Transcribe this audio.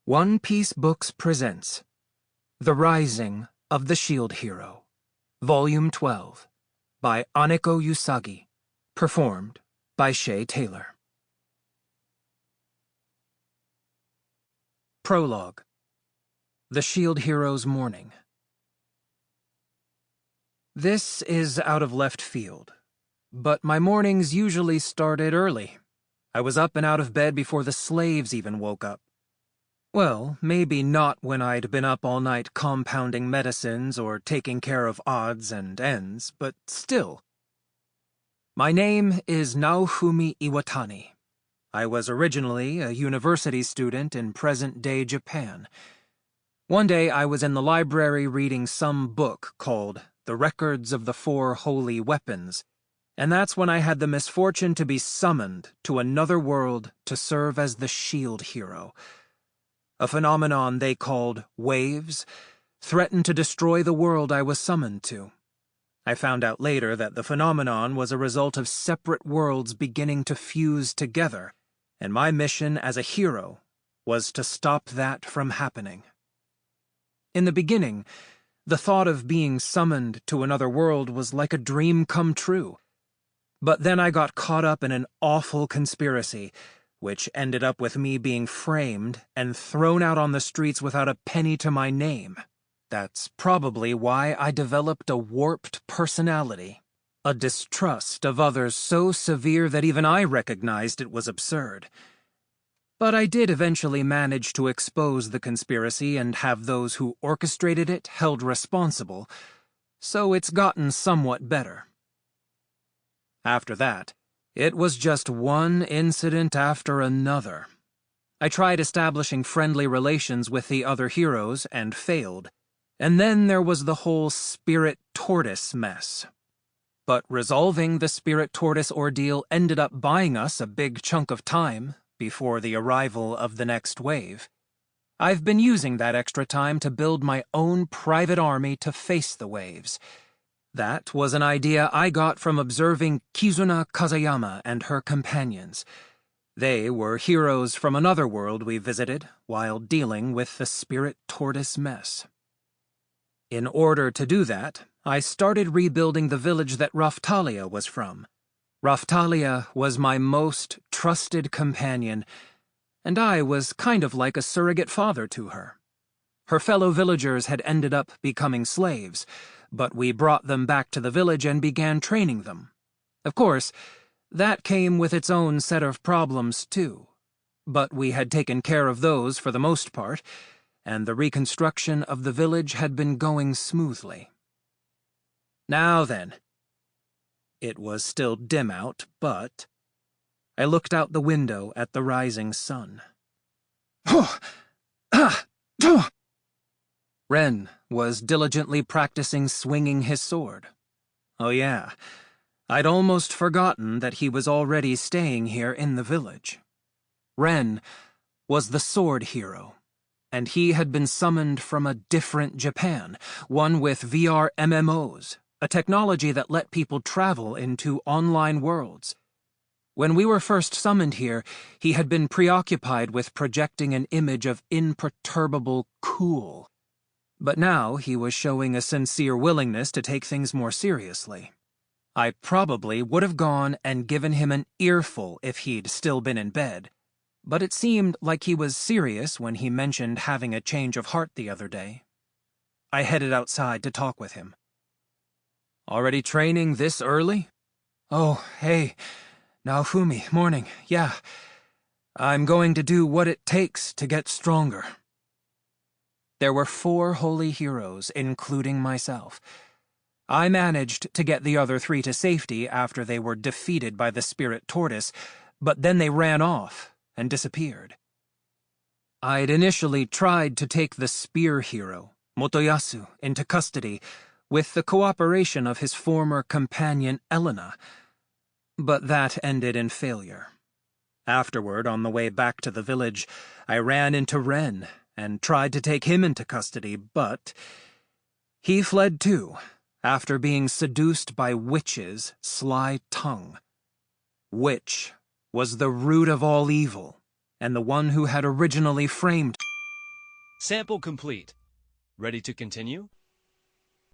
One Piece Books presents The Rising of the Shield Hero, Volume 12, by Aneko Yusagi, performed by Shea Taylor. Prologue. The Shield Hero's Morning. This is out of left field, but my mornings usually started early. I was up and out of bed before the slaves even woke up. Well, maybe not when I'd been up all night compounding medicines or taking care of odds and ends, but still. My name is Naofumi Iwatani. I was originally a university student in present-day Japan. One day I was in the library reading some book called The Records of the Four Holy Weapons, and that's when I had the misfortune to be summoned to another world to serve as the Shield Hero. A phenomenon they called waves threatened to destroy the world I was summoned to. I found out later that the phenomenon was a result of separate worlds beginning to fuse together, and my mission as a hero was to stop that from happening. In the beginning, the thought of being summoned to another world was like a dream come true. But then I got caught up in an awful conspiracy, which ended up with me being framed and thrown out on the streets without a penny to my name. That's probably why I developed a warped personality, a distrust of others so severe that even I recognized it was absurd. But I did eventually manage to expose the conspiracy and have those who orchestrated it held responsible, so it's gotten somewhat better. After that, it was just one incident after another. I tried establishing friendly relations with the other heroes and failed. And then there was the whole spirit tortoise mess. But resolving the spirit tortoise ordeal ended up buying us a big chunk of time before the arrival of the next wave. I've been using that extra time to build my own private army to face the waves. That was an idea I got from observing Kizuna Kazayama and her companions. They were heroes from another world we visited while dealing with the spirit tortoise mess. In order to do that, I started rebuilding the village that Raftalia was from. Raftalia was my most trusted companion, and I was kind of like a surrogate father to her. Her fellow villagers had ended up becoming slaves, but we brought them back to the village and began training them. Of course, that came with its own set of problems, too. But we had taken care of those for the most part, and the reconstruction of the village had been going smoothly. Now then. It was still dim out, but I looked out the window at the rising sun. Ren was diligently practicing swinging his sword. Oh yeah, I'd almost forgotten that he was already staying here in the village. Ren was the sword hero, and he had been summoned from a different Japan, one with VR MMOs, a technology that let people travel into online worlds. When we were first summoned here, he had been preoccupied with projecting an image of imperturbable cool. But now he was showing a sincere willingness to take things more seriously. I probably would have gone and given him an earful if he'd still been in bed, but it seemed like he was serious when he mentioned having a change of heart the other day. I headed outside to talk with him. Already training this early? Oh, hey, Naofumi, morning, yeah. I'm going to do what it takes to get stronger. There were 4 holy heroes, including myself. I managed to get the other 3 to safety after they were defeated by the spirit tortoise, but then they ran off and disappeared. I'd initially tried to take the spear hero, Motoyasu, into custody with the cooperation of his former companion Elena, but that ended in failure. Afterward, on the way back to the village, I ran into Ren and tried to take him into custody, but he fled too, after being seduced by Witch's sly tongue. Witch was the root of all evil, and the one who had originally framed Sample complete. Ready to continue?